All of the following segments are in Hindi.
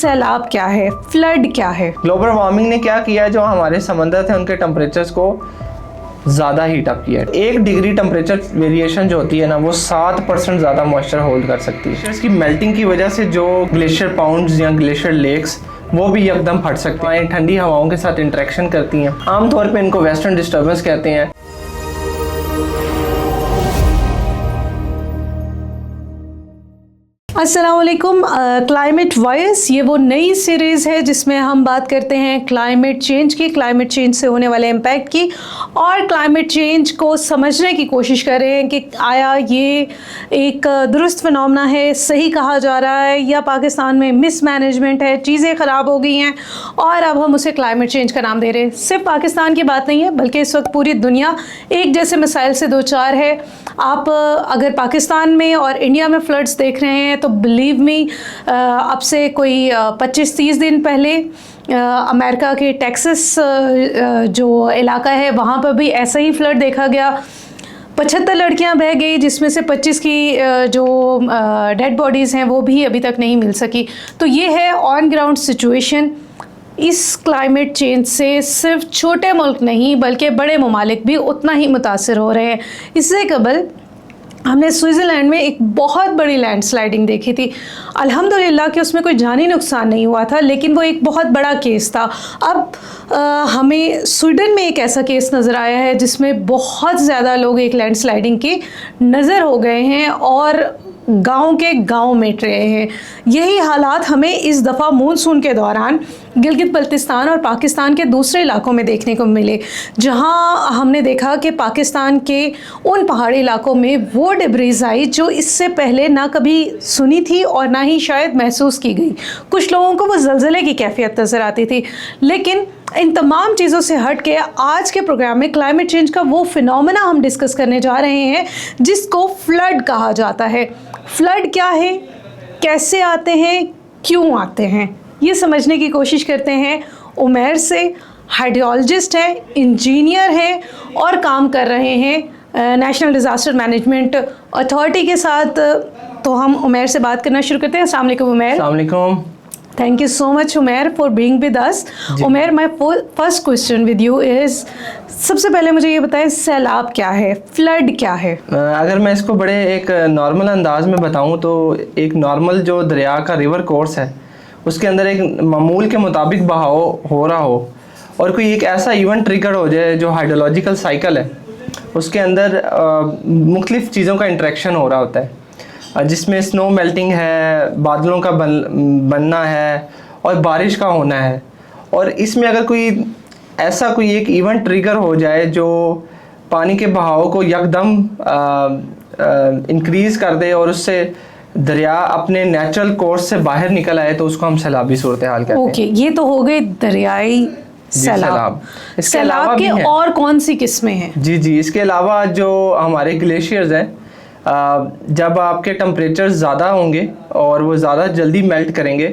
सैलाब क्या है, फ्लड क्या है? ग्लोबल वार्मिंग ने क्या किया है, जो हमारे समंदर थे उनके टेम्परेचर्स को ज़्यादा हीट अप किया है। 1 डिग्री टेम्परेचर वेरिएशन जो होती है ना, वो 7% ज़्यादा मॉइस्चर होल्ड कर सकती है। इसकी मेल्टिंग की वजह से जो ग्लेशियर पाउंड्स या ग्लेशियर लेक्स वो भी एकदम फट सकते हैं, ठंडी हवाओं के साथ इंटरेक्शन करती हैं। आमतौर पे इनको वेस्टर्न डिस्टर्बेंस कहते हैं। अस्सलामुअलैकुम। क्लाइमेट वॉइस ये वो नई सीरीज़ है जिसमें हम बात करते हैं क्लाइमेट चेंज की, क्लाइमेट चेंज से होने वाले इम्पैक्ट की, और क्लाइमेट चेंज को समझने की कोशिश कर रहे हैं कि आया ये एक दुरुस्त फिनोमेना है, सही कहा जा रहा है, या पाकिस्तान में मिसमैनेजमेंट है, चीज़ें ख़राब हो गई हैं और अब हम उसे क्लाइमेट चेंज का नाम दे रहे हैं। सिर्फ पाकिस्तान की बात नहीं है, बल्कि इस वक्त पूरी दुनिया एक जैसे मसाइल से दो चार है। आप अगर पाकिस्तान में और इंडिया में फ्लड्स देख रहे हैं तो बिलीव मी, अब से कोई 25-30 दिन पहले अमेरिका के टेक्सास जो इलाका है वहाँ पर भी ऐसा ही फ्लड देखा गया। 75 लड़कियां बह गई, जिसमें से 25 की जो डेड बॉडीज़ हैं वो भी अभी तक नहीं मिल सकी। तो ये है ऑन ग्राउंड सिचुएशन। इस क्लाइमेट चेंज से सिर्फ छोटे मुल्क नहीं बल्कि बड़े ममालिक भी उतना ही मुतासर हो रहे हैं। इससे कबल हमने स्विट्ज़रलैंड में एक बहुत बड़ी लैंडस्लाइडिंग देखी थी। अल्हम्दुलिल्लाह कि उसमें कोई जानी नुकसान नहीं हुआ था, लेकिन वो एक बहुत बड़ा केस था। अब हमें स्वीडन में एक ऐसा केस नज़र आया है जिसमें बहुत ज़्यादा लोग एक लैंडस्लाइडिंग के नज़र हो गए हैं और गांव के गांव मिट रहे हैं। यही हालात हमें इस दफ़ा मानसून के दौरान गिलगित बल्तिस्तान और पाकिस्तान के दूसरे इलाकों में देखने को मिले, जहां हमने देखा कि पाकिस्तान के उन पहाड़ी इलाकों में वो डिब्रीज आई जो इससे पहले ना कभी सुनी थी और ना ही शायद महसूस की गई। कुछ लोगों को वो ज़लज़ले की कैफियत नज़र आती थी। लेकिन इन तमाम चीज़ों से हट के आज के प्रोग्राम में क्लाइमेट चेंज का वो फिनोमेना हम डिस्कस करने जा रहे हैं जिसको फ्लड कहा जाता है। फ्लड क्या है, कैसे आते हैं, क्यों आते हैं, ये समझने की कोशिश करते हैं उमैर से। हाइड्रोलॉजिस्ट हैं, इंजीनियर हैं और काम कर रहे हैं नेशनल डिज़ास्टर मैनेजमेंट अथॉरिटी के साथ। तो हम उमैर से बात करना शुरू करते हैं। अस्सलाम वालेकुम उमैर। अस्सलाम वालेकुम। Thank you so much Umair for being with us. Umair, my first question with you is, सबसे पहले मुझे ये बताएं सैलाब क्या है, फ्लड क्या है? अगर मैं इसको बड़े एक नॉर्मल अंदाज में बताऊं तो एक नॉर्मल जो दरिया का रिवर कोर्स है उसके अंदर एक मामूल के मुताबिक बहाव हो रहा हो और कोई एक ऐसा इवेंट ट्रिगर हो जाए जो हाइड्रोलॉजिकल साइकिल है, उसके अंदर मुख्तलिफ चीज़ों का इंटरेक्शन हो रहा होता है, जिसमें स्नो मेल्टिंग है, बादलों का बनना है और बारिश का होना है। और इसमें अगर कोई ऐसा कोई एक इवेंट ट्रिगर हो जाए जो पानी के बहाव को यकदम इंक्रीज़ कर दे और उससे दरिया अपने नेचुरल कोर्स से बाहर निकल आए, तो उसको हम सैलाबी सूरत हाल कहते हैं। ओके, ये तो हो गई दरियाई सैलाब। सैलाब के और कौन सी किस्में हैं? जी, इसके अलावा जो हमारे ग्लेशियर्स हैं, जब आपके टेम्परेचर ज़्यादा होंगे और वो ज़्यादा जल्दी मेल्ट करेंगे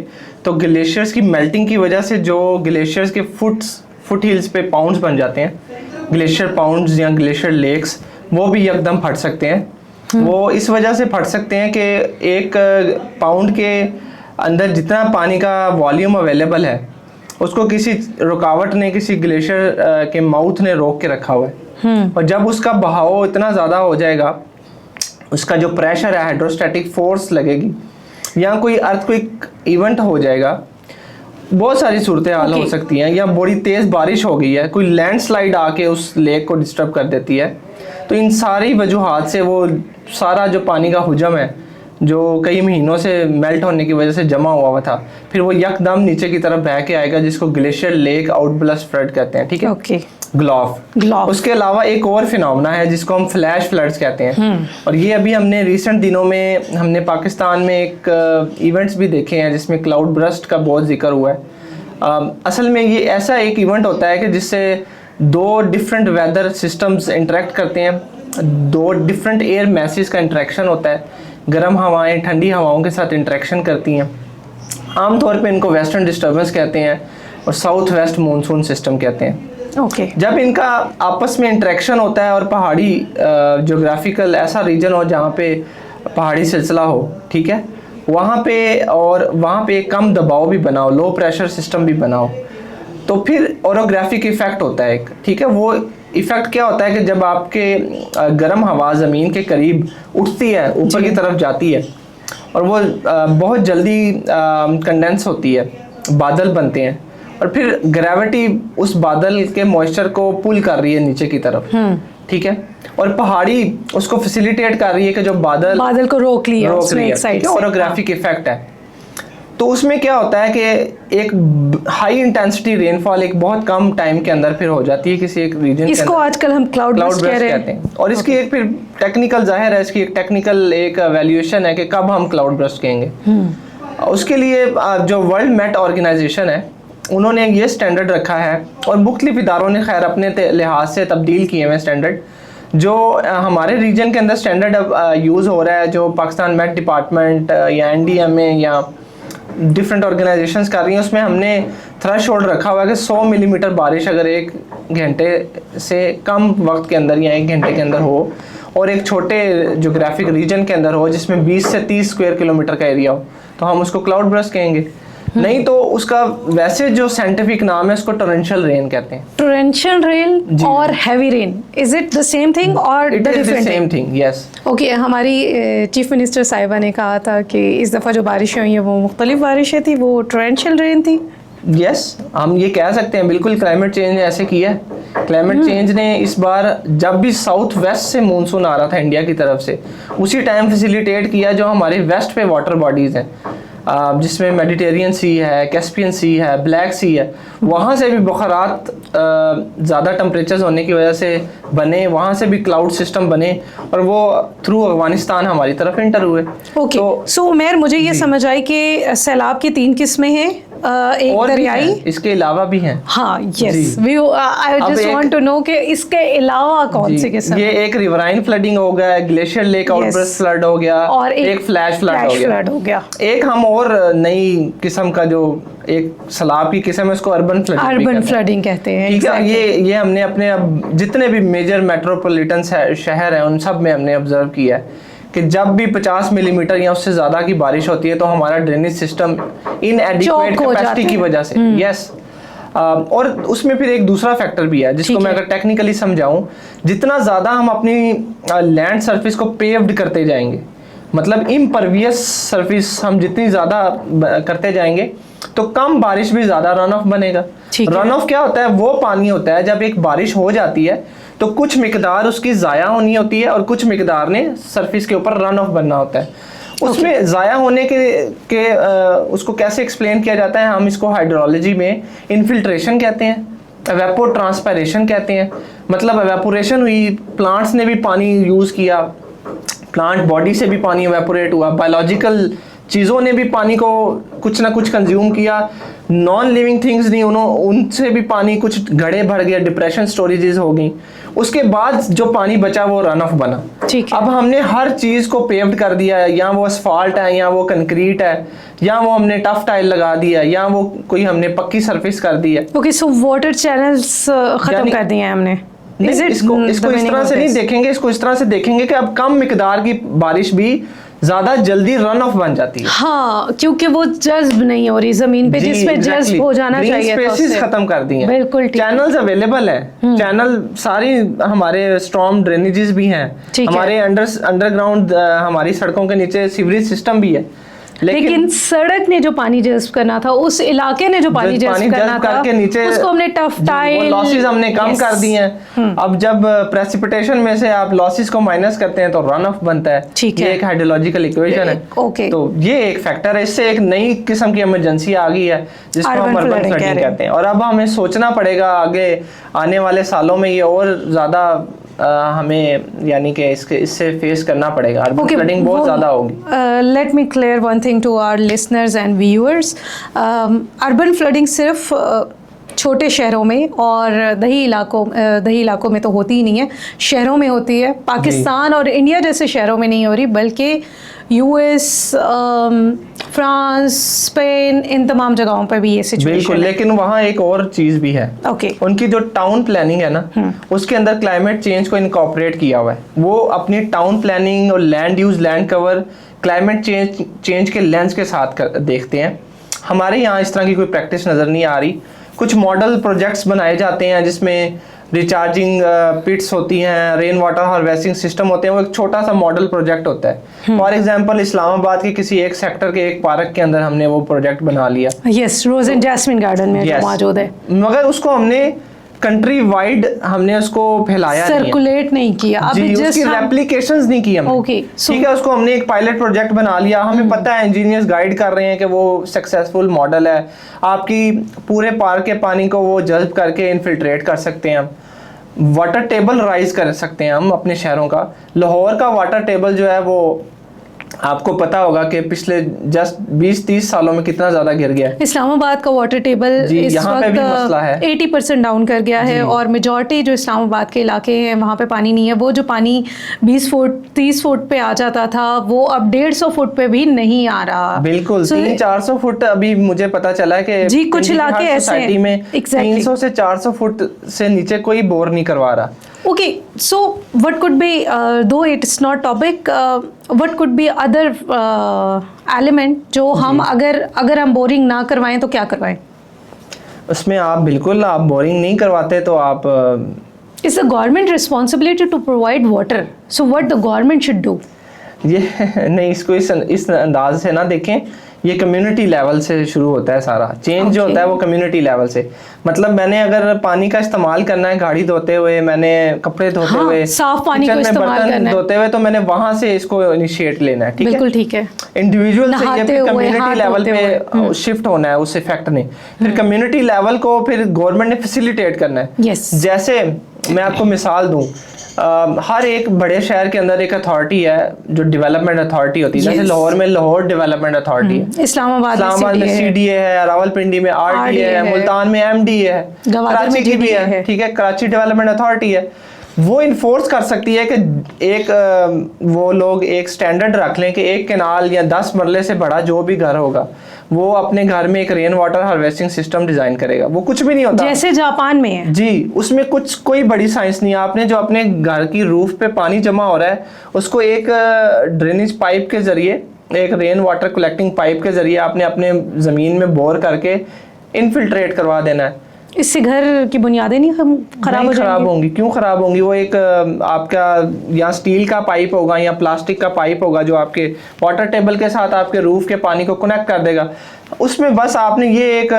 तो ग्लेशियर्स की मेल्टिंग की वजह से जो ग्लेशियर्स के फुट हिल्स पे पाउंड्स बन जाते हैं, ग्लेशियर पाउंड्स या ग्लेशियर लेक्स, वो भी एकदम फट सकते हैं। वो इस वजह से फट सकते हैं कि एक पाउंड के अंदर जितना पानी का वॉल्यूम अवेलेबल है उसको किसी रुकावट ने, किसी ग्लेशियर के माउथ ने रोक के रखा हुआ है। और जब उसका बहाव इतना ज़्यादा हो जाएगा, उसका जो प्रेशर है, हाइड्रोस्टैटिक फोर्स लगेगी या कोई अर्थक्वेक इवेंट हो जाएगा, बहुत सारी सूरत हाल हो सकती हैं, या बड़ी तेज़ बारिश हो गई है, कोई लैंडस्लाइड आके उस लेक को डिस्टर्ब कर देती है। तो इन सारी वजूहात से वो सारा जो पानी का हुजम है जो कई महीनों से मेल्ट होने की वजह से जमा हुआ था, फिर वो यकदम नीचे की तरफ बह के आएगा, जिसको ग्लेशियर लेक आउटब्लस्ट फ्लड कहते हैं। ठीक है, ओके। ग्लॉफ। उसके अलावा एक और फिनोमेना है जिसको हम फ्लैश फ्लड्स कहते हैं। और ये अभी हमने रिसेंट दिनों में हमने पाकिस्तान में एक इवेंट्स भी देखे हैं जिसमें क्लाउड बर्स्ट का बहुत जिक्र हुआ है। असल में ये ऐसा एक इवेंट होता है कि जिससे दो डिफरेंट वेदर सिस्टम्स इंटरेक्ट करते हैं, दो डिफरेंट एयर मैसेज का इंटरेक्शन होता है, गर्म हवाएं ठंडी हवाओं के साथ इंटरेक्शन करती हैं। आमतौर पे इनको वेस्टर्न डिस्टर्बेंस कहते हैं और साउथ वेस्ट मानसून सिस्टम कहते हैं। जब इनका आपस में इंटरेक्शन होता है और पहाड़ी ज्योग्राफिकल ऐसा रीजन हो जहाँ पे पहाड़ी सिलसिला हो, ठीक है, वहाँ पे कम दबाव भी बनाओ, लो प्रेशर सिस्टम भी बनाओ, तो फिर ओरोग्राफिक इफेक्ट होता है एक, ठीक है। वो इफेक्ट क्या होता है कि जब आपके गर्म हवा ज़मीन के करीब उठती है, ऊपर की तरफ जाती है, और वो बहुत जल्दी कंडेंस होती है, बादल बनते हैं, और फिर ग्रेविटी उस बादल के मॉइस्चर को पुल कर रही है नीचे की तरफ, ठीक है, और पहाड़ी उसको फैसिलिटेट कर रही है कि जो बादल को रोक लिया एक साइड से। ओरोग्राफिक इफेक्ट है। तो उसमें क्या होता है कि एक हाई इंटेंसिटी रेनफॉल एक बहुत कम टाइम के अंदर फिर हो जाती है किसी एक रीजन के इसको आजकल हम क्लाउड बर्स्ट कहते हैं। और इसकी एक फिर टेक्निकल, जाहिर है इसकी एक टेक्निकल एक वैल्यूएशन है कि कब हम क्लाउड बर्स्ट कहेंगे। उसके लिए जो वर्ल्ड मेट ऑर्गेनाइजेशन है, उन्होंने ये स्टैंडर्ड रखा है, और मुख्तलिफ इदारों ने खैर अपने लिहाज से तब्दील किए हुए स्टैंडर्ड। जो हमारे रीजन के अंदर स्टैंडर्ड अब यूज़ हो रहा है, जो पाकिस्तान मेट डिपार्टमेंट या NDMA या डिफरेंट ऑर्गेनाइजेशंस कर रही हैं, उसमें हमने थ्रेशोल्ड रखा हुआ है कि 100 मिलीमीटर बारिश अगर 1 घंटे से कम वक्त के अंदर या 1 घंटे के अंदर हो, और एक छोटे जोग्राफिक रीजन के अंदर हो जिसमें 20 से 30 स्क्वायर किलोमीटर का एरिया हो, तो हम उसको क्लाउड बर्स्ट कहेंगे। नहीं तो उसका वैसे जो साइंटिफिक नाम है उसको टोरेंशियल रेन कहते हैं। टोरेंशियल रेन और heavy rain, is it the same thing और the different same thing? Yes. Okay, हमारी चीफ मिनिस्टर साहिबा ने कहा था कि इस दफ़ा जो बारिशें हुई हैं वो मुख्तलिफ बारिशें थी, वो टोरेंशियल रेन थी। यस, हम ये कह सकते हैं, बिल्कुल। क्लाइमेट चेंज ने ऐसे किया है। क्लाइमेट चेंज ने इस बार जब भी साउथ वेस्ट से मानसून आ रहा था इंडिया की तरफ से, उसी टाइम फैसिलिटेट किया जो हमारे वेस्ट पे वाटर बॉडीज़ हैं, जिसमें मेडिटेरियन सी है, कैस्पियन सी है, ब्लैक सी है, वहाँ से भी बुखारात ज़्यादा टेम्परेचर्स होने की वजह से बने, वहाँ से भी क्लाउड सिस्टम बने, और वो थ्रू अफगानिस्तान हमारी तरफ एंटर हुए। ओके, सो उमैर, मुझे ये समझ आई कि सैलाब की 3 किस्में हैं, एक दरियाई, इसके अलावा भी हैं। हाँ, yes, I just want to know कि इसके अलावा कौन सी किस्म? ये एक रिवराइन फ्लडिंग हो गया, ग्लेशियर लेक आउटबर्स्ट फ्लड हो गया, और एक फ्लैश फ्लड हो गया। एक हम और नई किस्म का जो एक सैलाब की किस्म है, उसको अर्बन फ्लडिंग कहते हैं। ठीक है, ये हमने अपने अब जितने भी मेजर मेट्रोपॉलिटन शहर हैं उन सब में हमने ऑब्जर्व किया है कि जब भी 50 मिलीमीटर या उससे ज़्यादा की बारिश होती है तो हमारा ड्रेनेज सिस्टम इनएडिक्वेट कैपेसिटी की वजह से, यस। और उसमें फिर एक दूसरा फैक्टर भी है जिसको मैं अगर टेक्निकली समझाऊं, जितना ज़्यादा हम अपनी लैंड सरफेस को पेव्ड करते जाएंगे, मतलब इम्परवियस सरफेस हम जितनी ज़्यादा करते जाएंगे तो कम बारिश भी ज़्यादा रन ऑफ बनेगा। रन ऑफ क्या होता है? वो पानी होता है जब एक बारिश हो जाती है तो कुछ मिकदार उसकी ज़ाया होनी होती है और कुछ मिकदार ने सरफेस के ऊपर रन ऑफ बनना होता है। उसमें ज़ाया होने के उसको कैसे एक्सप्लेन किया जाता है? हम इसको हाइड्रोलॉजी में इनफिल्ट्रेशन कहते हैं, एवेपो ट्रांसपायरेशन कहते हैं। मतलब एवेपोरेशन हुई, प्लांट्स ने भी पानी यूज़ किया, प्लांट बॉडी से भी पानी एवेपोरेट हुआ, बायोलॉजिकल चीज़ों ने भी पानी को कुछ ना कुछ कंज्यूम किया, नॉन लिविंग थिंग्स नहीं, उनसे भी पानी कुछ घड़े भर गया, डिप्रेशन स्टोरेजेस हो गई। उसके बाद जो पानी बचा वो रन ऑफ बना। अब हमने हर चीज़ को पेव्ड कर दिया है, या वो असफाल्ट है, या वो कंक्रीट है, या वो हमने टफ टाइल लगा दिया, या वो कोई हमने पक्की सरफेस कर दी है। ओके, सो वाटर चैनल्स खत्म कर दिए हैं हमने। इसको इस तरह से नहीं देखेंगे, इसको इस तरह से देखेंगे कि अब कम मिकदार की बारिश भी ज्यादा जल्दी रन ऑफ बन जाती है। हाँ, क्योंकि वो जज्ब नहीं हो रही जमीन पे, जिसमें जज्ब हो जाना चाहिए। स्पेसेस खत्म कर दी हैं। बिल्कुल, चैनल्स अवेलेबल है, चैनल सारी हमारे स्टॉर्म ड्रेनेजेस भी हैं, हमारे अंडरग्राउंड हमारी सड़कों के नीचे सीवरेज सिस्टम भी है। लेकिन सड़क ने जो पानी जज्ब करना था, उस इलाके ने जो पानी जज्ब करना था, नीचे उसको हमने टफ टाइल, लॉसेस हमने कम कर दिए हैं। अब जब प्रेसिपिटेशन में से आप लॉसेस को माइनस करते हैं तो रन ऑफ बनता है। ये एक हाइड्रोलॉजिकल इक्वेशन है। तो ये एक फैक्टर है, इससे एक नई किस्म की इमरजेंसी आ गई है जिसको हम अर्बन फ्लडिंग कहते हैं। और अब हमें सोचना पड़ेगा आगे आने वाले सालों में ये और ज्यादा हमें यानी कि इससे फेस करना पड़ेगा। अर्बन फ्लडिंग बहुत ज़्यादा होगी। Let me clear one thing to our listeners and viewers. Urban flooding सिर्फ छोटे शहरों में और दही इलाकों में तो होती ही नहीं है, शहरों में होती है। पाकिस्तान और इंडिया जैसे शहरों में नहीं हो रही, बल्कि US, फ्रांस, स्पेन, इन तमाम जगहों पर भी ये सिचुएशन बिल्कुल, लेकिन वहाँ एक और चीज़ भी है। ओके। उनकी जो टाउन प्लानिंग है ना, उसके अंदर क्लाइमेट चेंज को इनकॉर्पोरेट किया हुआ है। वो अपनी टाउन प्लानिंग और land use, land cover climate change के लेंस के साथ देखते हैं। हमारे यहाँ इस तरह की कोई प्रैक्टिस नज़र नहीं आ रही। कुछ मॉडल प्रोजेक्ट्स बनाए जाते हैं जिसमें रिचार्जिंग पिट्स होती हैं, रेन वाटर हार्वेस्टिंग सिस्टम होते हैं। वो एक छोटा सा मॉडल प्रोजेक्ट होता है। फॉर एग्जांपल इस्लामाबाद के किसी एक सेक्टर के एक पार्क के अंदर हमने वो प्रोजेक्ट बना लिया। Yes, rose and jasmine garden में जो मौजूद है, मगर उसको हमने कंट्री वाइड हमने उसको फैलाया, सर्कुलेट नहीं किया, अभी उसकी रेप्लिकेशंस नहीं की हमने। ओके, ठीक है, उसको हमने एक पायलट प्रोजेक्ट बना लिया। हमें पता है, इंजीनियर्स गाइड कर रहे हैं कि वो सक्सेसफुल मॉडल है। आपकी पूरे पार्क के पानी को वो जल्ब करके इनफिल्ट्रेट कर सकते हैं। हम वाटर टेबल राइज कर सकते हैं हम अपने शहरों का। लाहौर का वाटर टेबल जो है वो आपको पता होगा कि पिछले जस्ट 20-30 सालों में कितना ज्यादा गिर गया है। इस्लामाबाद का वाटर टेबल इस यहाँ पे भी मसला है, 80% डाउन कर गया है। और मेजॉरिटी जो इस्लामाबाद के इलाके हैं वहाँ पे पानी नहीं है। वो जो पानी 20 फुट 30 फुट पे आ जाता था, वो अब 150 फुट पे भी नहीं आ रहा। बिल्कुल, 300-400 फुट अभी मुझे पता चला है कि जी कुछ इलाके ऐसे सोसाइटी में 300 से 400 फुट से नीचे कोई बोर नहीं करवा रहा। Okay, so what could be, though it's not topic, what could be other element जो हम अगर हम बोरिंग ना करवाएं तो क्या करवाएं? उसमें आप बोरिंग नहीं करवाते तो आप It's the government responsibility to provide water. So what the government should do? ये नहीं, इसको इस अंदाज से ना देखें। ये कम्युनिटी लेवल से शुरू होता है सारा चेंज जो होता है वो कम्युनिटी लेवल से। मतलब मैंने अगर पानी का इस्तेमाल करना है, गाड़ी धोते हुए, मैंने कपड़े धोते हुए, साफ पानी को इस्तेमाल करना है, धोते हुए, तो मैंने वहां से इसको इनिशिएट लेना है। बिल्कुल ठीक है। इंडिविजुअल से ये फिर कम्युनिटी लेवल पे शिफ्ट होना है उस इफेक्ट ने। फिर कम्युनिटी लेवल को फिर गवर्नमेंट ने फैसिलिटेट करना है। जैसे मैं आपको मिसाल दूं, हर एक बड़े शहर के अंदर एक अथॉरिटी है जो डेवलपमेंट अथॉरिटी होती है। जैसे लाहौर में लाहौर डेवलपमेंट अथॉरिटी है, इस्लामाबाद में सीडीए है, रावलपिंडी में आरटीए है, मुल्तान में एमडीए है, कराची की भी है। ठीक है, कराची डेवलपमेंट अथॉरिटी है। वो इन्फोर्स कर सकती है कि वो लोग एक स्टैंडर्ड रख लें कि एक केनाल या 10 मरले से बड़ा जो भी घर होगा वो अपने घर में एक rain water harvesting system design करेगा। वो कुछ भी नहीं होता, जैसे जापान में है जी। उसमें कोई बड़ी साइंस नहीं है। आपने जो अपने घर की रूफ पे पानी जमा हो रहा है उसको एक ड्रेनेज पाइप के जरिए, एक रेन वाटर कलेक्टिंग पाइप के जरिए आपने अपने जमीन में बोर करके इनफिल्ट्रेट करवा देना है। इससे घर की बुनियादें नहीं खराब होंगी। क्यों खराब होंगी? वो एक आपका या स्टील का पाइप होगा या प्लास्टिक का पाइप होगा जो आपके वाटर टेबल के साथ आपके रूफ के पानी को कनेक्ट कर देगा। उसमें बस आपने ये एक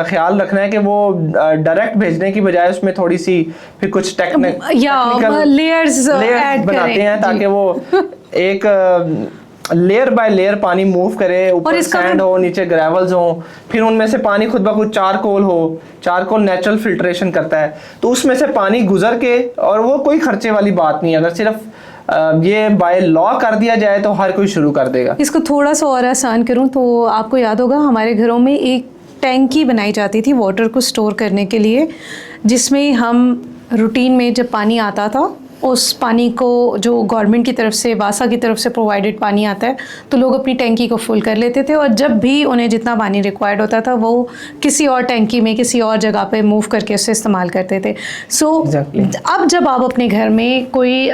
ख्याल रखना है कि वो डायरेक्ट भेजने की बजाय उसमें थोड़ी सी फिर कुछ टेक्निकल लेयर्स बनाते हैं ताकि वो एक लेयर बाय लेयर पानी मूव करे। ऊपर सैंड हो, नीचे ग्रेवल्स हो, फिर उनमें से पानी खुद ब खुद चारकोल हो। चारकोल नेचुरल फिल्ट्रेशन करता है, तो उसमें से पानी गुजर के, और वो कोई खर्चे वाली बात नहीं है। अगर सिर्फ ये बाय लॉ कर दिया जाए तो हर कोई शुरू कर देगा। इसको थोड़ा सा और आसान करूं तो आपको याद होगा हमारे घरों में एक टैंकी बनाई जाती थी वाटर को स्टोर करने के लिए, जिसमें हम रूटीन में जब पानी आता था उस पानी को, जो गवर्नमेंट की तरफ से, वासा की तरफ से प्रोवाइडेड पानी आता है, तो लोग अपनी टैंकी को फुल कर लेते थे और जब भी उन्हें जितना पानी रिक्वायर्ड होता था वो किसी और टैंकी में किसी और जगह पे मूव करके उससे इस्तेमाल करते थे। अब जब आप अपने घर में कोई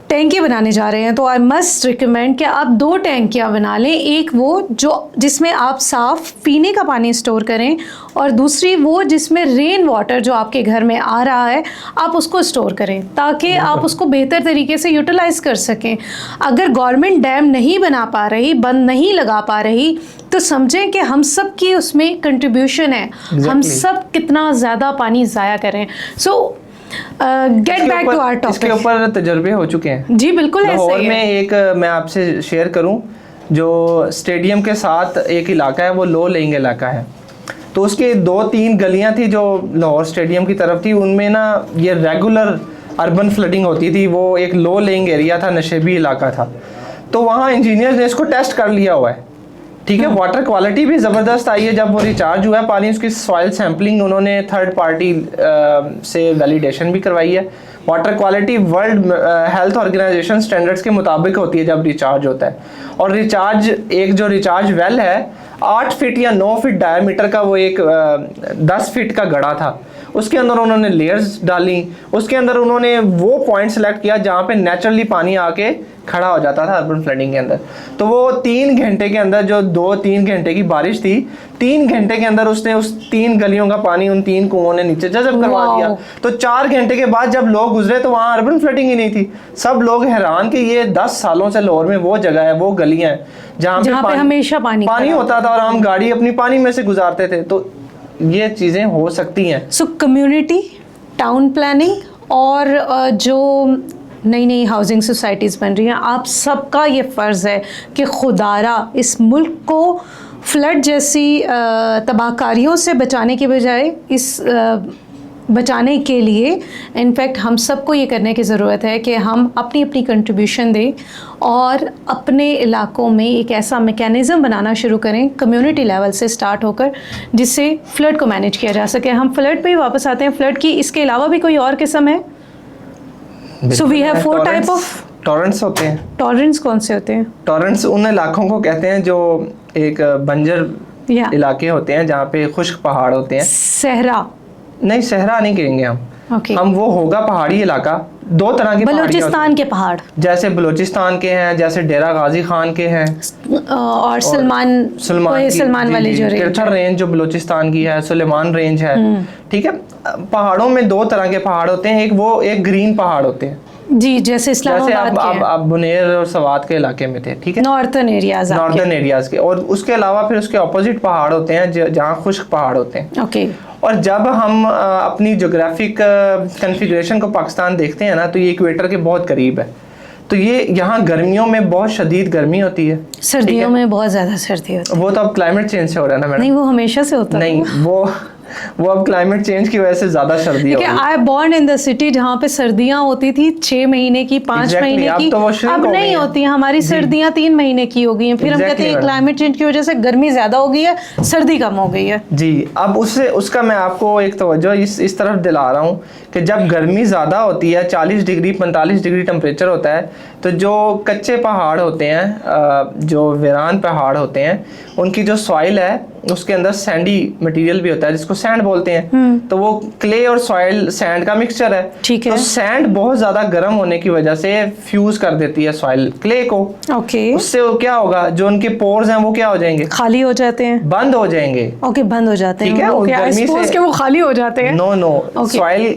टैंकी बनाने जा रहे हैं तो आई मस्ट रिकमेंड कि आप 2 टैंकियाँ बना लें। एक वो जिसमें आप साफ पीने का पानी स्टोर करें, और दूसरी वो जिसमें रेन वाटर जो आपके घर में आ रहा है आप उसको स्टोर करें ताकि आप उसको बेहतर तरीके से यूटिलाइज कर सकें। अगर गवर्नमेंट डैम नहीं बना पा रही, बंद नहीं लगा पा रही, तो समझें कि हम सब की उसमें कंट्रीब्यूशन है। हम सब कितना ज़्यादा पानी ज़ाया करें। Get back to our topic. इसके ऊपर तजर्बे हो चुके हैं जी, बिल्कुल ऐसा ही है। लाहौर में एक मैं आपसे शेयर करूं, जो स्टेडियम के साथ एक इलाका है वो लो लेइंग इलाका है, तो उसके 2-3 गलियां थी जो लाहौर स्टेडियम की तरफ थी। उनमें ना ये रेगुलर अर्बन फ्लडिंग होती थी। वो एक लो लेइंग एरिया था, नशेबी इलाका था। तो वहाँ इंजीनियर्स ने इसको टेस्ट कर लिया हुआ है ठीक है। वाटर क्वालिटी भी ज़बरदस्त आई है जब वो रिचार्ज हुआ है पानी, उसकी सॉइल सैम्पलिंग उन्होंने थर्ड पार्टी से वैलिडेशन भी करवाई है। Water quality World Health Organization standards के मुताबिक होती है जब रिचार्ज होता है। और रिचार्ज, एक जो रिचार्ज वेल है 8 फीट या 9 फीट डायमीटर का, वो एक 10 फीट का गड़ा था, उसके अंदर उन्होंने लेयर्स डाली, उसके अंदर उन्होंने वो पॉइंट सेलेक्ट किया जहाँ पे नेचुरली पानी आके खड़ा हो जाता था अर्बन फ्लडिंग के अंदर। तो वो 3 घंटे के अंदर, जो 2-3 घंटे की बारिश थी, 3 घंटे के अंदर उसने उस 3 गलियों का पानी उन 3 कुओं ने नीचे जज़ब करवा दिया। तो 4 घंटे के बाद जब लोग गुजरे तो वहाँ अर्बन फ्लडिंग ही नहीं थी। सब लोग हैरान कि ये 10 सालों से लाहौर में वो जगह है, वो गलियाँ हैं जहाँ पे हमेशा पानी होता था और हम गाड़ी अपनी पानी में से गुजारते थे। तो ये चीज़ें हो सकती हैं। सो कम्युनिटी, टाउन प्लानिंग और जो नई नई हाउसिंग सोसाइटीज़ बन रही हैं, आप सबका ये फ़र्ज़ है कि खुदारा इस मुल्क को फ्लड जैसी तबाहकारियों से बचाने के बजाय बचाने के लिए इनफैक्ट हम सबको ये करने की ज़रूरत है कि हम अपनी अपनी कंट्रीब्यूशन दें और अपने इलाकों में एक ऐसा मैकेनिज़्म बनाना शुरू करें कम्युनिटी लेवल से स्टार्ट होकर, जिससे फ़्लड को मैनेज किया जा सके। हम फ्लड पे ही वापस आते हैं। फ्लड की इसके अलावा भी कोई और किस्म है? So we have 4 type of torrents होते हैं। टॉरेंट्स कौन से होते हैं? टॉरेंट्स उन इलाकों को कहते हैं जो एक बंजर इलाके होते हैं जहाँ पे खुश्क पहाड़ होते हैं। सहरा नहीं, सहरा नहीं कहेंगे हम। हम वो होगा पहाड़ी इलाका। 2 तरह के बलूचिस्तान के पहाड़, जैसे बलूचिस्तान के हैं, जैसे डेरा गाजी खान के हैं, और सलमान वाली जो किरथर रेंज जो बलूचिस्तान की है, सुलेमान रेंज है। ठीक है। पहाड़ों में 2 तरह के पहाड़ होते हैं। एक ग्रीन पहाड़ होते हैं जी, जैसे इस्लामाबाद के, आप बुनेर और सवात के इलाके में थे। ठीक है, नॉर्थर्न एरियाज के। और उसके अलावा फिर उसके ऑपोजिट पहाड़ होते हैं जहाँ खुश्क पहाड़ होते हैं। ओके। और जब हम अपनी जोग्राफिक कन्फिग्रेशन को पाकिस्तान देखते हैं ना, तो ये इक्वेटर के बहुत करीब है। तो ये यहाँ गर्मियों में बहुत शदीद गर्मी होती है, सर्दियों में बहुत ज़्यादा सर्दी होती है। वो तो अब क्लाइमेट चेंज से हो रहा है ना मैडम? नहीं, वो हमेशा से होता है। नहीं, वो अब क्लाइमेट चेंज की वजह से ज्यादा सर्दी हो रही है। I born in the city जहाँ पे सर्दियाँ होती थी 6 महीने की, 5 महीने की, तो अब नहीं होती। हमारी सर्दियाँ 3 महीने की हो गई हैं। फिर हम कहते हैं क्लाइमेट चेंज की वजह से गर्मी ज्यादा हो गई है, सर्दी कम हो गई है। जी, अब उसका मैं आपको एक तवज्जो इस तरफ दिला रहा हूँ कि जब गर्मी ज़्यादा होती है, 40 डिग्री 45 डिग्री टेम्परेचर होता है, तो जो कच्चे पहाड़ होते हैं, जो वीरान पहाड़ होते हैं, उनकी जो सॉइल है उसके अंदर सैंडी मटेरियल भी होता है जिसको सैंड बोलते हैं। तो वो क्ले और सॉइल सैंड का मिक्सचर है। ठीक है। तो सैंड बहुत ज़्यादा गर्म होने की वजह से फ्यूज कर देती है सॉइल क्ले को। ओके। उससे वो क्या होगा, जो उनके पोर्स हैं वो क्या हो जाएंगे? खाली हो जाते हैं, बंद हो जाएंगे। ओके, बंद हो जाते हैं। ठीक है। गर्मी से वो खाली हो जाते हैं। नो,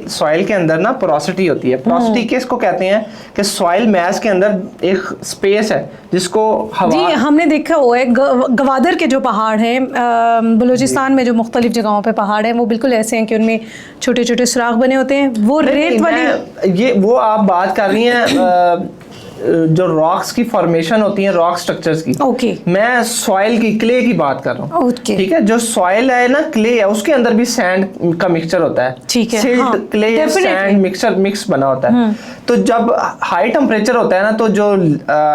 सॉइल के अंदर ना पोरोसिटी होती है। पोरोसिटी किसको कहते हैं? कि सॉइल मैस के अंदर एक स्पेस है जिसको हवा। जी, हमने देखा हुआ है गवादर के जो पहाड़ हैं बलूचिस्तान में, जो मुख्तलिफ जगहों पे पहाड़ हैं, वो बिल्कुल ऐसे हैं कि उनमें छोटे छोटे सुराख बने होते हैं। वो रेत वाली, ये वो आप बात कर रही हैं जो रॉक्स की फॉर्मेशन होती है, रॉक स्ट्रक्चर्स की। ओके। मैं सॉइल की, क्ले की बात कर रहा हूँ। ओके। ठीक है। जो सॉइल है ना, क्ले है, उसके अंदर भी सैंड का मिक्सचर होता है। ठीक है। सिल्ट, क्ले, सैंड मिक्स बना होता है। तो जब हाई टेम्परेचर होता है ना, तो जो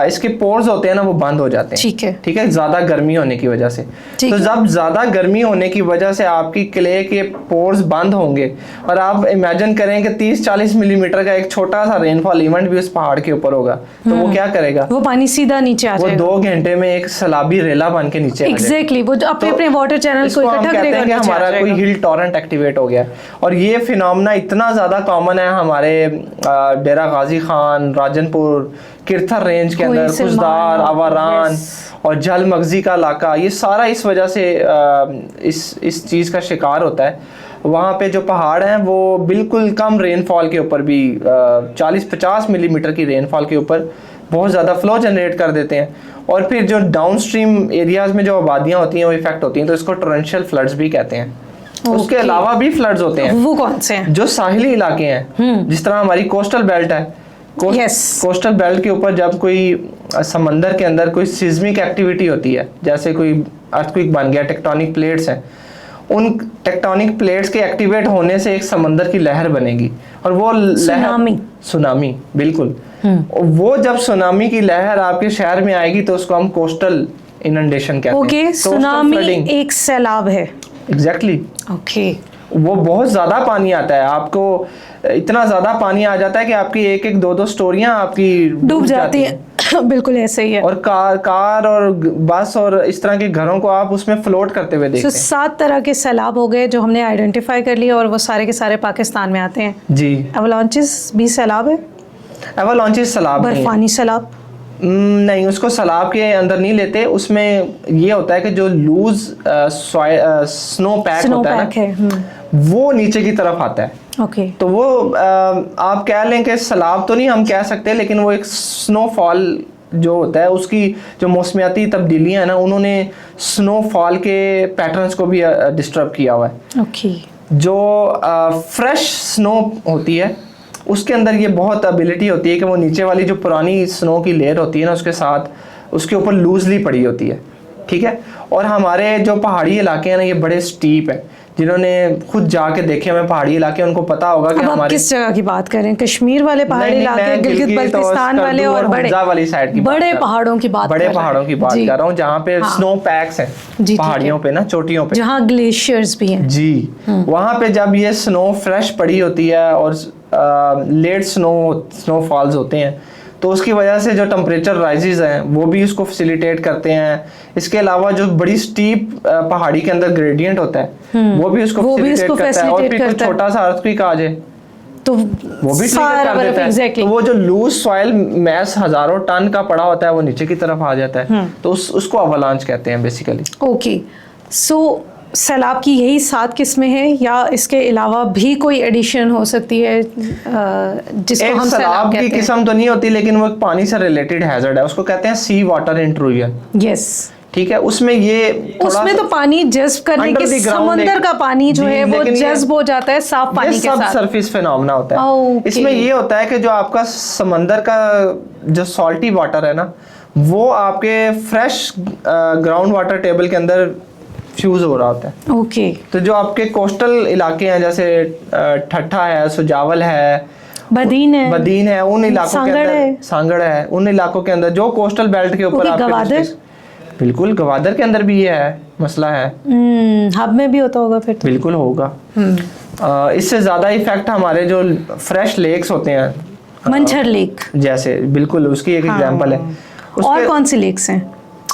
इसके पोर्स होते हैं ना, वो बंद हो जाते हैं। ठीक है। ठीक है, ज्यादा गर्मी होने की वजह से। तो जब ज्यादा गर्मी होने की वजह से आपकी क्ले के पोर्स बंद होंगे, और आप इमेजिन करें कि 30-40 मिलीमीटर का एक छोटा सा रेनफॉल इवेंट भी उस पहाड़ के ऊपर होगा, तो वो क्या करेगा? वो पानी सीधा नीचे आ जाएगा। वो 2 घंटे में एक सैलाबी रेला बन के नीचे एग्जैक्टली, वो अपने वाटर चैनल को इकट्ठा करेगा, कि हमारा कोई हिल टॉरेंट एक्टिवेट हो गया। और ये फिनोमेना इतना ज्यादा कॉमन है हमारे डेरा गाजी खान, राजनपुर, किरथर रेंज के अंदर, खुशदार, आवारान और जल मगजी का इलाका, ये सारा इस वजह से इस चीज़ का शिकार होता है। वहाँ पे जो पहाड़ हैं वो बिल्कुल कम रेनफॉल के ऊपर भी 40-50 मिलीमीटर की रेनफॉल के ऊपर बहुत ज़्यादा फ्लो जनरेट कर देते हैं। और फिर जो डाउन स्ट्रीम एरियाज में जो आबादियाँ होती हैं वो इफेक्ट होती हैं, तो इसको टोरेंशियल फ्लड्स भी कहते हैं। उसके अलावा भी फ्लड्स होते हैं। वो कौन से हैं? जो साहिली इलाके हैं, जिस तरह हमारी कोस्टल बेल्ट है, कोस्टल बेल्ट के ऊपर जब कोई समंदर के अंदर कोई सिस्मिक एक्टिविटी होती है, जैसे कोई अर्थक्वेक बन गया, टेक्टोनिक प्लेट्स हैं, उन टेक्टोनिक प्लेट्स के एक्टिवेट होने से एक समंदर की लहर बनेगी, और वो लहर सुनामी, बिल्कुल। वो जब सुनामी की लहर आपके शहर में आएगी तो उसको हम कोस्टल इनंडेशन कहते हैं। ओके, सुनामी एक सैलाब है। एग्जैक्टली। ओके, वो बहुत ज़्यादा पानी आता है, आपको इतना ज़्यादा पानी आ जाता है कि आपकी एक एक दो दो स्टोरियाँ आपकी डूब जाती हैं। बिल्कुल ऐसे ही है। और कार और बस और इस तरह के घरों को आप उसमें फ्लोट करते हुए देखते हैं। 7 तरह के सैलाब हो गए जो हमने आइडेंटिफाई कर लिए, और वो सारे के सारे पाकिस्तान में आते हैं। जी। एवलांचेस भी सैलाब है? एवलांचेस सैलाब नहीं, बर्फानी सैलाब नहीं, उसको सैलाब के अंदर नहीं लेते। उसमें ये होता है कि जो लूज स्नो पैक होता है ना, वो नीचे की तरफ आता है। ओके। तो वो आप कह लें कि सैलाब तो नहीं हम कह सकते, लेकिन वो एक स्नोफॉल जो होता है, उसकी जो मौसमियाती तब्दीलियां हैं ना, उन्होंने स्नोफॉल के पैटर्न्स को भी डिस्टर्ब किया हुआ है। ओके। जो फ्रेश स्नो होती है उसके अंदर ये बहुत एबिलिटी होती है कि वो नीचे वाली जो पुरानी स्नो की लेयर होती है ना, उसके साथ उसके ऊपर लूजली पड़ी होती है, ठीक है। और हमारे जो पहाड़ी इलाके हैं ना, ये बड़े स्टीप है। जिन्होंने खुद जाके देखे हमें पहाड़ी इलाके, उनको पता होगा कि हमारे किस जगह की बात करें? कश्मीर वाले पहाड़ी इलाके, गिलगित बल्तिस्तान वाले, और बड़े वाली साइड की बड़े पहाड़ों की बात बड़े पहाड़ों की बात कर रहा हूँ, जहाँ पे स्नो पैक्स हैं पहाड़ियों पे ना, चोटियों पे, जहाँ ग्लेशियर्स भी हैं। जी। वहाँ पे जब ये स्नो फ्रेश पड़ी होती है और लेट स्नोफॉल्स होते हैं, तो उसकी वजह से जो टेम्परेचर राइजेस हैं वो भी उसको फैसिलिटेट करते हैं। इसके अलावा जो बड़ी स्टीप पहाड़ी के अंदर ग्रेडियंट होता है वो भी उसको फैसिलिटेट करता है। और फिर छोटा सा अर्थक्वेक आ जाए तो वो भी ट्रिगर कर देता है। तो वो जो लूज सॉइल मैस हजारों टन का पड़ा होता है वो नीचे की तरफ आ जाता है, तो उसको अवलांच कहते हैं बेसिकली। ओके, सो सैलाब की यही 7 किस्में हैं या इसके अलावा भी कोई एडिशन हो सकती है जिसको हम सैलाब की किस्म तो नहीं होती, लेकिन वो एक पानी से रिलेटेड हैजर्ड है, उसको कहते हैं सी वाटर इंट्रूजन। यस, ठीक है। उसमें तो पानी जज्ब करने के, समुद्र का पानी जो है वो जज्ब हो जाता है साफ पानी के साथ। सरफेस फिनोमेना होता है। इसमें ये होता है कि जो आपका समंदर का जो सॉल्टी वाटर है ना, वो आपके फ्रेश ग्राउंड वाटर टेबल के अंदर फ्यूज हो रहा होता है। ओके। तो जो आपके कोस्टल इलाके हैं, जैसे ठट्ठा है, सुजावल है, बदीन है, उन इलाकों के अंदर, सांगड़ है, उन इलाकों के अंदर जो कोस्टल बेल्ट के ऊपर गवादर, बिल्कुल गवादर के अंदर भी ये है मसला है। हब में भी होता होगा फिर तो। बिल्कुल होगा। इससे ज्यादा इफेक्ट हमारे जो फ्रेश लेक्स होते हैं, मंछर लेक जैसे, बिल्कुल उसकी एक एग्जांपल है। और कौन सी लेक्स हैं?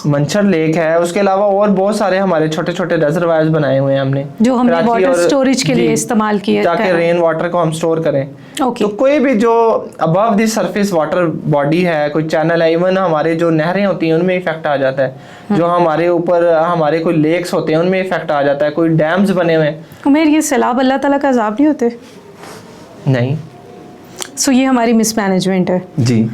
मंछर लेक है, उसके अलावा और बहुत सारे हमारे छोटे छोटे रिजर्वायर्स बनाए हुए हैं हमने, जो हमने वाटर स्टोरेज के लिए इस्तेमाल किए ताकि रेन वाटर को हम स्टोर करें। तो कोई भी जो above the surface water body है, कोई चैनल है, इवन हमारे जो नहरें होती हैं उनमें इफेक्ट आ जाता है। जो हमारे ऊपर हमारे कोई लेक्स होते हैं उनमें इफेक्ट आ जाता है। कोई डैम्स बने हुए हैं। उमेर, ये सैलाब अल्लाह ताला का अज़ाब नहीं होते? नहीं। सो ये हमारी मिसमैनेजमेंट है। जी।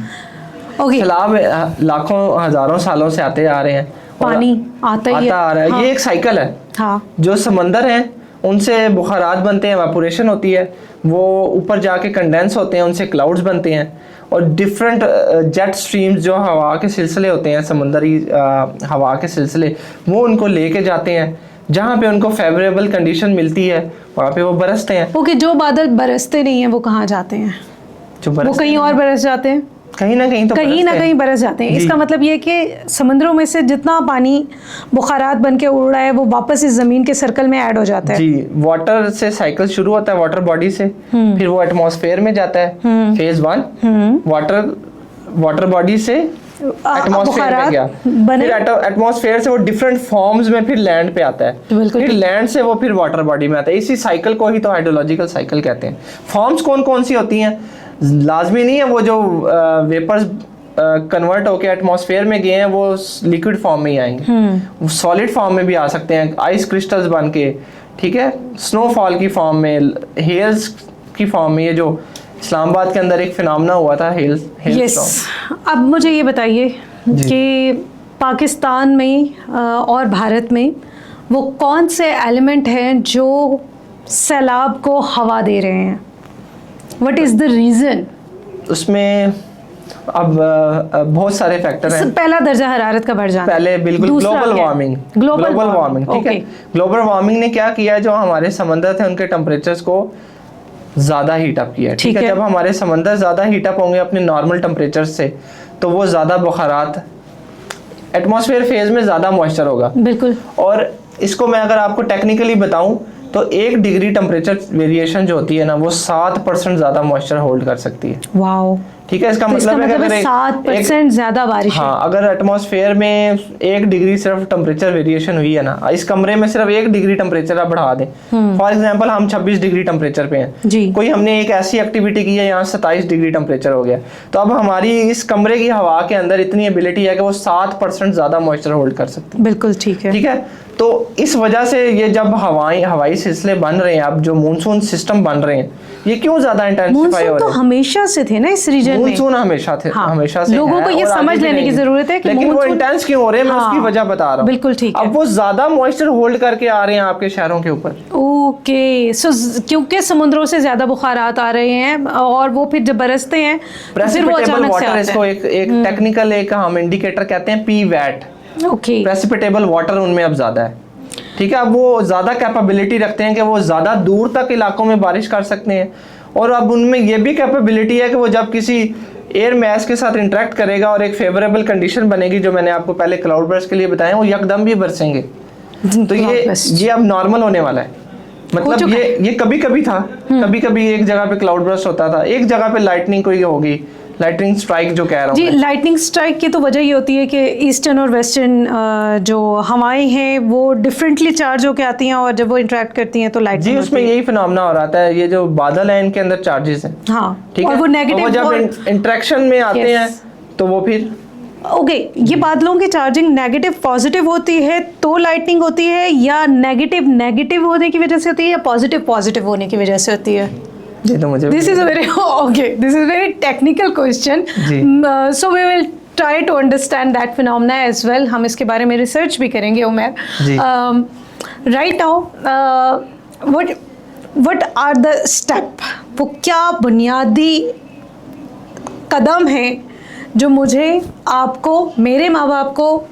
ओके। सैलाब लाखों हजारों सालों से आते आ रहे हैं, पानी आता आ रहा है। हाँ। ये एक साइकिल है। हाँ। जो समंदर हैं उनसे बुखारात बनते हैं, एवापोरेशन होती है, वो ऊपर जाके कंडेंस होते हैं, उनसे क्लाउड्स बनते हैं, और डिफरेंट जेट स्ट्रीम्स जो हवा के सिलसिले होते हैं, समुंदरी हवा के सिलसिले, वो उनको लेके जाते हैं। जहाँ पे उनको फेवरेबल कंडीशन मिलती है वहाँ पे वो बरसते हैं। ओके, जो बादल बरसते नहीं हैं वो कहाँ जाते हैं? वो कहीं और बरस जाते हैं, कहीं ना कहीं बरस जाते हैं। इसका मतलब ये कि समुद्रों में से जितना पानी बुखारात बन के उड़ रहा है वो वापस इस जमीन के सर्कल में ऐड हो जाता है। जी। वाटर से साइकिल शुरू होता है, वाटर बॉडी से, फिर वो एटमॉस्फेयर में जाता है, फेज 1। वाटर बॉडी से एटमॉस्फेयर में गया, फिर एटमॉस्फेयर से वो डिफरेंट फॉर्म्स में फिर लैंड पे आता है, फिर लैंड से वो फिर वाटर बॉडी में आता है। इसी साइकिल को ही तो हाइड्रोलॉजिकल साइकिल कहते हैं। फॉर्म्स कौन कौन सी होती हैं? लाजमी नहीं है वो जो वेपर्स कन्वर्ट होके एटमॉस्फेयर में गए हैं वो लिक्विड फॉर्म में ही आएंगे, वो सॉलिड फॉर्म में भी आ सकते हैं, आइस क्रिस्टल्स बन के, ठीक है, स्नोफॉल की फॉर्म में, हेल्स की फॉर्म में। ये जो इस्लामाबाद के अंदर एक फिनोमेना हुआ था, हेल्स। अब मुझे ये बताइए कि पाकिस्तान में और भारत में वो कौन से एलिमेंट हैं जो सैलाब को हवा दे रहे हैं? What is the reason? उसमें अब बहुत सारे फैक्टर हैं। पहला दर्जा हरारत का बढ़ जाना, पहले बिल्कुल ग्लोबल वार्मिंग, ठीक है। ग्लोबल वार्मिंग ने क्या किया है, जो हमारे समंदर थे उनके टेम्परेचर्स को ज़्यादा हीट अप किया है, ठीक है। जब हमारे समंदर ज़्यादा हीट अप होंगे अपने नॉर्मल टेम्परेचर से, तो वो ज़्यादा बुखारात एटमॉस्फेयर फेज में ज़्यादा मॉइस्चर होगा। बिल्कुल। और इसको मैं अगर आपको टेक्निकली बताऊं तो 1 डिग्री टेम्परेचर वेरिएशन जो होती है ना, वो 7% ज़्यादा मॉइस्चर होल्ड कर सकती है। वाओ। ठीक है, इसका तो मतलब है कि अगर 7% ज्यादा बारिश है। हाँ, अगर एटमॉस्फेयर में 1 डिग्री सिर्फ टेम्परेचर वेरिएशन हुई है ना, इस कमरे में सिर्फ 1 डिग्री टेम्परेचर आप बढ़ा दें, फॉर एग्जांपल हम 26 डिग्री टेम्परेचर पे हैं जी। कोई हमने एक ऐसी एक्टिविटी की है, यहाँ 27 डिग्री टेम्परेचर हो गया, तो अब हमारी इस कमरे की हवा के अंदर इतनी एबिलिटी है कि वो 7% ज्यादा मॉइस्चर होल्ड कर सकती है। बिल्कुल ठीक है। ठीक है, तो इस वजह से ये जब हवाई सिलसिले बन रहे हैं, अब जो मानसून सिस्टम बन रहे हैं, ये क्यों ज्यादा इंटेंसिफाई हो रहे हैं? तो हमेशा से थे ना इस रीजन में, मानसून हमेशा थे। हाँ, हमेशा से लोगों को ये समझ लेने की जरूरत है कि लेकिन वो इंटेंस क्यों हो रहे हैं, मैं उसकी वजह बता रहा हूँ। बिल्कुल ठीक है। अब वो ज्यादा मॉइस्चर होल्ड करके आ रहे हैं आपके शहरों के ऊपर। ओके, सो क्योंकि समुद्रों से ज्यादा बुखारात आ रहे हैं और वो फिर जब बरसते हैं तो फिर वो अचानक से आते हैं। इसको एक टेक्निकल एक हम इंडिकेटर कहते हैं, P VAT. Okay, precipitable water उनमें अब ज्यादा है। ठीक है, अब वो ज्यादा कैपेबिलिटी रखते हैं कि वो ज्यादा दूर तक इलाकों में बारिश कर सकते हैं, और अब उनमें ये भी कैपेबिलिटी है कि वो जब किसी एयर मैस के साथ इंटरेक्ट करेगा और एक फेवरेबल कंडीशन बनेगी, जो मैंने आपको पहले क्लाउड बर्स्ट के लिए बताया, वो यकदम भी बरसेंगे। तो ये अब नॉर्मल होने वाला है। मतलब ये कभी कभी था, कभी कभी एक जगह पे क्लाउड बर्स्ट होता था, एक जगह पे लाइटनिंग कोई होगी, लाइटनिंग स्ट्राइक जो कह रहा हूँ जी। लाइटनिंग स्ट्राइक की तो वजह ये होती है कि ईस्टर्न और वेस्टर्न जो हवाएं हैं वो डिफरेंटली चार्ज होकर आती हैं, और जब वो इंटरेक्ट करती हैं तो लाइटनिंग जी, उसमें यही फिनोमेना हो रहा है। ये जो बादल है इनके अंदर चार्जेस हैं। हाँ, ठीक है, और वो नेगेटिव जब इंटरेक्शन में आते हैं तो वो फिर ओके, ये बादलों की चार्जिंग नेगेटिव पॉजिटिव होती है तो लाइटनिंग होती है, या नेगेटिव नेगेटिव होने की वजह से होती है, या पॉजिटिव पॉजिटिव होने की वजह से होती है? This is a very technical question. So we will try to understand that phenomena as well. हम इसके बारे में रिसर्च भी करेंगे Umar. Right now, what are the step? वो क्या बुनियादी कदम हैं जो मुझे, आपको, मेरे माँ बाप को,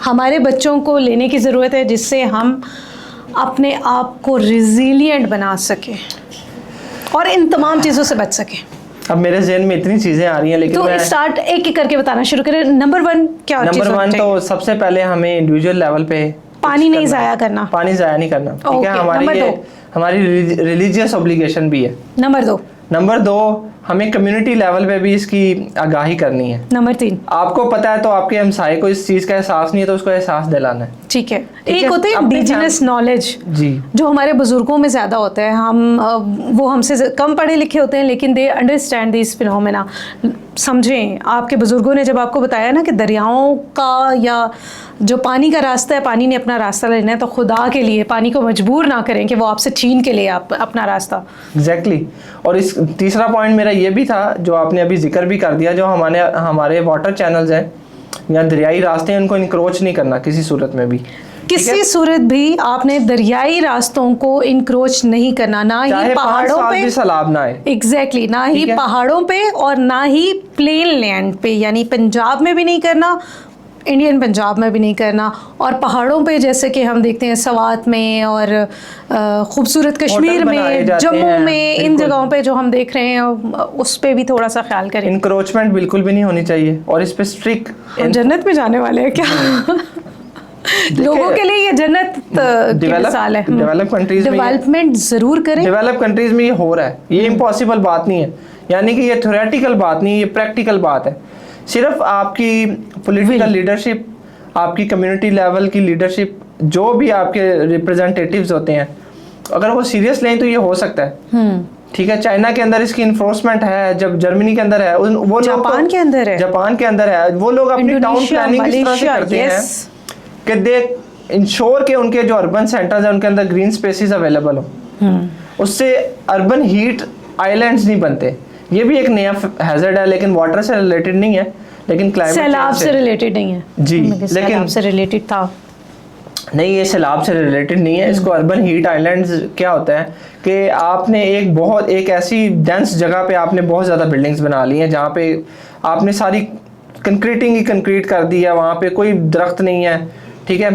हमारे बच्चों को लेने की ज़रूरत है, जिससे हम अपने आप को रिजिलियंट बना सकें और इन तमाम चीज़ों से बच सकें? अब मेरे ज़हन में इतनी चीज़ें आ रही हैं, लेकिन तो स्टार्ट एक एक करके बताना शुरू करें। नंबर 1 क्या? नंबर 1 तो सबसे पहले हमें इंडिविजुअल लेवल पे पानी नहीं ज़ाया करना। पानी ज़ाया नहीं करना। ठीक है, हमारी रिलीजियस ऑब्लिगेशन भी है। नंबर 2 हमें कम्युनिटी लेवल पे भी इसकी आगाही करनी है। नंबर 3 आपको पता है तो आपके हमसाये को इस चीज़ का एहसास नहीं है तो उसको एहसास दिलाना है। ठीक है। एक होते हैं इंडिजिनस नॉलेज, जी, जो हमारे बुजुर्गों में ज़्यादा होता है। हम वो हमसे कम पढ़े लिखे होते हैं, लेकिन दे अंडरस्टैंड दिस फिनोमेना। समझें, आपके बुजुर्गों ने जब आपको बताया ना कि दरियाओं का या जो पानी का रास्ता है, पानी ने अपना रास्ता लेना है, तो खुदा के लिए पानी को मजबूर ना करें कि वो आपसे छीन के ले आप अपना रास्ता। एग्जैक्टली। और इस तीसरा पॉइंट मेरा ये भी था, जो आपने अभी जिक्र भी कर दिया, जो हमारे वाटर चैनल्स हैं या दरियाई रास्ते हैं, उनको इनक्रोच नहीं करना किसी सूरत में भी। किसी सूरत भी आपने दरियाई रास्तों को इनक्रोच नहीं करना, ना ही पहाड़ों पे सैलाब ना आए। एग्जैक्टली, ना ही पहाड़ों पे और ना ही प्लेन लैंड पे, यानी पंजाब में भी नहीं करना, इंडियन पंजाब में भी नहीं करना, और पहाड़ों पे जैसे कि हम देखते हैं सवात में और खूबसूरत कश्मीर में, जम्मू में, इन जगहों पे जो हम देख रहे हैं, उस पे भी थोड़ा सा ख्याल करें। इनक्रोचमेंट बिल्कुल भी नहीं होनी चाहिए, और इस पे स्ट्रिक्ट। जन्नत में जाने वाले हैं क्या? लोगों के लिए ये जन्नत की मिसाल है। डेवलप कंट्रीज में डेवलपमेंट जरूर करें। डेवलप कंट्रीज में ये हो रहा है, ये इम्पॉसिबल बात नहीं है, यानी कि ये थ्योरेटिकल बात नहीं है, ये प्रैक्टिकल बात है। सिर्फ आपकी पॉलिटिकल लीडरशिप, आपकी कम्युनिटी लेवल की लीडरशिप, जो भी आपके रिप्रेजेंटेटिव्स होते हैं, अगर वो सीरियस लें तो ये हो सकता है। ठीक है, चाइना के अंदर इसकी इन्फोर्समेंट है, जब जर्मनी के अंदर है, वो जापान के अंदर है, जापान के अंदर है, वो लोग अपनी टाउन प्लानिंग इस तरह से करते हैं कि दे इंश्योर के उनके जो अर्बन सेंटर्स हैं उनके अंदर ग्रीन स्पेसेस अवेलेबल हो, उससे अर्बन हीट आइलैंड्स नहीं बनते। ये भी एक नया हैजर्ड है, लेकिन वाटर से रिलेटेड नहीं है, लेकिन क्लाइमेट सैलाब से रिलेटेड नहीं है जी, लेकिन से रिलेटेड था। नहीं, ये सैलाब से रिलेटेड नहीं है। इसको अर्बन हीट आइलैंड्स क्या होता है कि आपने एक ऐसी डेंस जगह पे आपने बहुत ज़्यादा बिल्डिंग्स बना ली हैं, जहाँ पे आपने सारी कंक्रीटिंग ही कंक्रीट कर दी है, वहाँ पे कोई दरख्त नहीं है। ठीक है,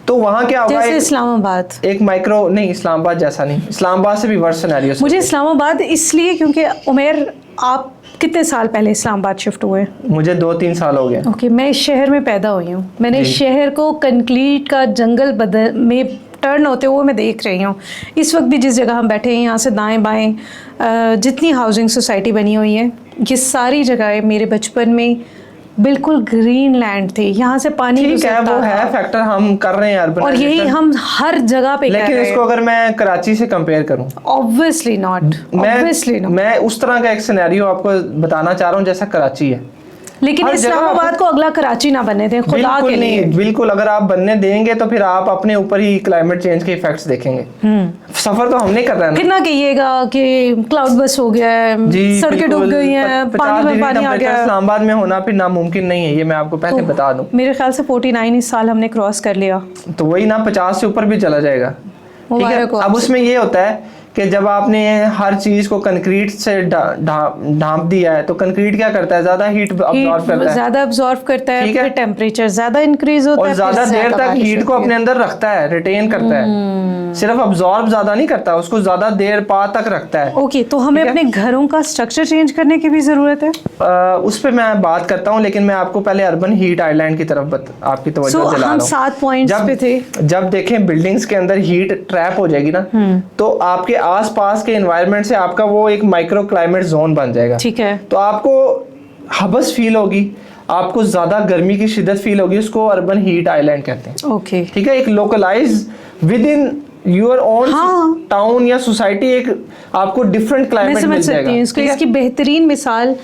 तो वहाँ क्या होगा, जैसे इस्लामाबाद, एक माइक्रो, नहीं इस्लामाबाद जैसा नहीं, इस्लामाबाद से भी वर्ष सिनेरियो। मुझे इस्लामाबाद इसलिए क्योंकि उमेर आप कितने साल पहले इस्लामाबाद शिफ्ट हुए? मुझे 2-3 साल हो गए। ओके, मैं इस शहर में पैदा हुई हूँ। मैंने इस शहर को कंक्रीट का जंगल बदल में टर्न होते हुए मैं देख रही हूँ। इस वक्त भी जिस जगह हम बैठे हैं, यहाँ से दाएं बाएं जितनी हाउसिंग सोसाइटी बनी हुई है, ये सारी जगहें मेरे बचपन में बिल्कुल ग्रीन लैंड थी। यहाँ से पानी ठीक है, वो है फैक्टर, हम कर रहे हैं अर्बन, और यही हम हर जगह पे कर लेकिन रहे हैं। इसको अगर मैं कराची से कंपेयर करूं, ऑब्वियसली नॉट, ऑब्वियसली नॉट। मैं उस तरह का एक सिनेरियो आपको बताना चाह रहा हूं जैसा कराची है। लेकिन इस्लामाबाद को अगला कराची ना बनने दें, खुदा के लिए। बिल्कुल, अगर आप बनने देंगे तो फिर आप अपने ऊपर ही क्लाइमेट चेंज के इफेक्ट्स देखेंगे। सफर तो हमने करना है। फिर ना कहिएगा कि क्लाउड बस हो गया है, सड़कें डूब गई हैं, पानी में पानी आ गया। इस्लामाबाद में होना फिर नामुमकिन नहीं है, ये मैं आपको पहले बता दूं। मेरे ख्याल से 49 इस साल हमने क्रॉस कर लिया, तो वही ना 50 से ऊपर भी चला जाएगा। ठीक है, अब उसमें ये होता है कि जब आपने हर चीज को कंक्रीट से ढांप दिया है, तो कंक्रीट क्या करता है, ज्यादा हीट अब्सॉर्ब करता है, ज्यादा अब्सॉर्ब करता है, फिर टेम्परेचर ज्यादा इंक्रीज होता है और ज्यादा देर तक हीट को अपने अंदर रखता है, रिटेन करता है। सिर्फ अब्सॉर्ब ज्यादा नहीं करता, उसको ज्यादा देर बाद तक रखता है। ओके, तो हमें अपने घरों का स्ट्रक्चर चेंज करने की भी जरूरत है। उस पे मैं बात करता हूँ, लेकिन मैं आपको पहले अर्बन हीट आइलैंड की तरफ आपकी तवज्जो दिला रहा हूँ। हम 7 पॉइंट्स पे थे। जब देखें बिल्डिंग्स के अंदर हीट ट्रैप हो जाएगी ना, तो आपके आसपास के एनवायरनमेंट से आपका वो एक माइक्रो क्लाइमेट जोन बन जाएगा। ठीक है, तो आपको हबस फील होगी, आपको ज्यादा गर्मी की शिद्दत फील होगी, उसको अर्बन हीट आइलैंड कहते हैं। ओके, ठीक है, एक localise with in your own town या सोसाइटी एक आपको डिफरेंट क्लाइमेट मिल जाएगा। इसकी बेहतरीन मिसाल,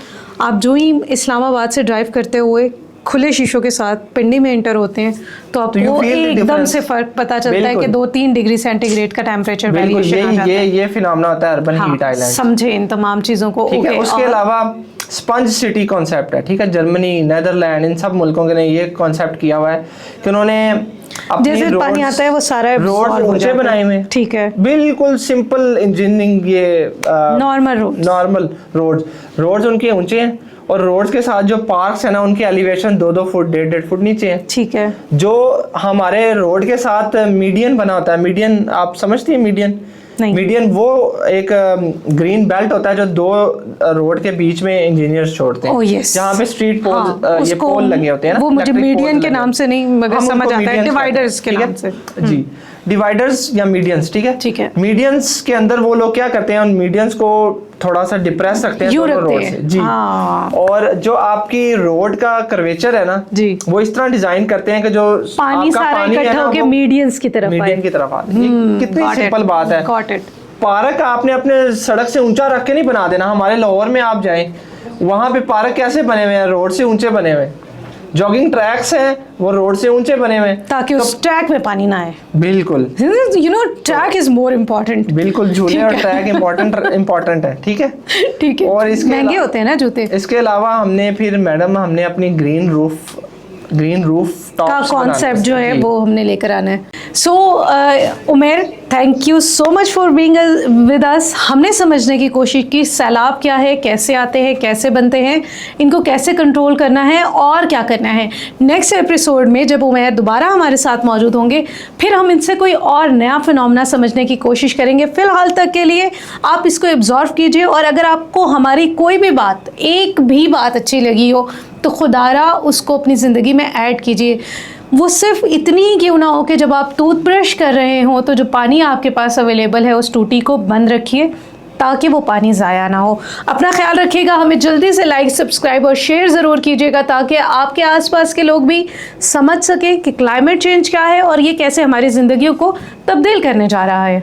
आप जो ही इस्लामाबाद से ड्राइव करते हुए खुले शीशों के साथ पिंडी में एंटर होते हैं, तो आपको एकदम से फर्क पता चलता है कि 2-3 डिग्री सेंटीग्रेड का टेम्परेचर वेरिएशन आ जाता है। ये फिनोमेना होता है अर्बन हीट आइलैंड। समझे इन तमाम चीजों को। ठीक है, उसके अलावा स्पंज सिटी कॉन्सेप्ट है। ठीक है, जर्मनी, नेदरलैंड, इन सब मुल्कों के ने ये कॉन्सेप्ट किया हुआ है कि उन्होंने जैसे पानी आता है वो सारा रोड ऊंचे बनाए हुए। ठीक है, बिल्कुल सिंपल इंजीनियरिंग, ये नॉर्मल रोड्स उनके ऊंचे हैं, और रोड्स के साथ जो पार्क्स है ना, उनकी एलिवेशन 2-2 फुट 1.5 फुट नीचे है। ठीक है, जो हमारे रोड के साथ मीडियन बना होता है, मीडियन आप समझती हैं मीडियन? मीडियन वो एक ग्रीन बेल्ट होता है जो 2 रोड के बीच में इंजीनियर्स छोड़ते हैं, जहाँ पे स्ट्रीट पोल, ये पोल लगे होते हैं ना, वो मुझे मीडियन के नाम से नहीं मगर समझ आता है, डिवाइडर्स के नाम से। जी, डिवाइडर्स या मीडियंस। ठीक है, ठीक है, मीडियंस के अंदर वो लोग क्या करते हैं, उन मीडियंस को थोड़ा सा डिप्रेस रखते हैं दोनों रोड से। जी, और जो आपकी रोड का कर्वेचर है ना जी, वो इस तरह डिजाइन करते हैं कि जो पानी सारा इकट्ठा होकर मीडियंस की तरफ आए। कितनी सिंपल बात है। पार्क आपने अपने सड़क से ऊंचा रख के नहीं बना देना। हमारे लाहौर में आप जाएं, वहां पे पार्क कैसे बने हुए हैं, रोड से ऊंचे बने हुए हैं। जॉगिंग ट्रैक्स हैं, वो रोड से ऊंचे बने हुए हैं ताकि उस ट्रैक में पानी ना आए। बिल्कुल, you know track is more important. बिल्कुल, झूले और ट्रैक इम्पोर्टेंट है। ठीक है, ठीक है, और इसके महंगे होते हैं ना जूते। इसके अलावा हमने अपनी ग्रीन रूफ का कॉन्सेप्ट जो है वो हमने लेकर आना है। So Umer, thank you so much for being with us. हमने समझने की कोशिश की सैलाब क्या है, कैसे आते हैं, कैसे बनते हैं, इनको कैसे कंट्रोल करना है और क्या करना है। नेक्स्ट एपिसोड में जब उमेर दोबारा हमारे साथ मौजूद होंगे, फिर हम इनसे कोई और नया फिनोमेना समझने की कोशिश करेंगे। फिलहाल तक के लिए आप इसको एब्जॉर्व कीजिए, और अगर आपको हमारी कोई भी बात, एक भी बात अच्छी लगी हो, तो खुदारा उसको अपनी ज़िंदगी में ऐड कीजिए। वो सिर्फ इतनी ही क्यों ना हो कि जब आप टूथब्रश कर रहे हो तो जो पानी आपके पास अवेलेबल है उस टूटी को बंद रखिए ताकि वो पानी ज़ाया ना हो। अपना ख्याल रखिएगा। हमें जल्दी से लाइक, सब्सक्राइब और शेयर ज़रूर कीजिएगा ताकि आपके आसपास के लोग भी समझ सकें कि क्लाइमेट चेंज क्या है और ये कैसे हमारी ज़िंदगियों को तब्दील करने जा रहा है।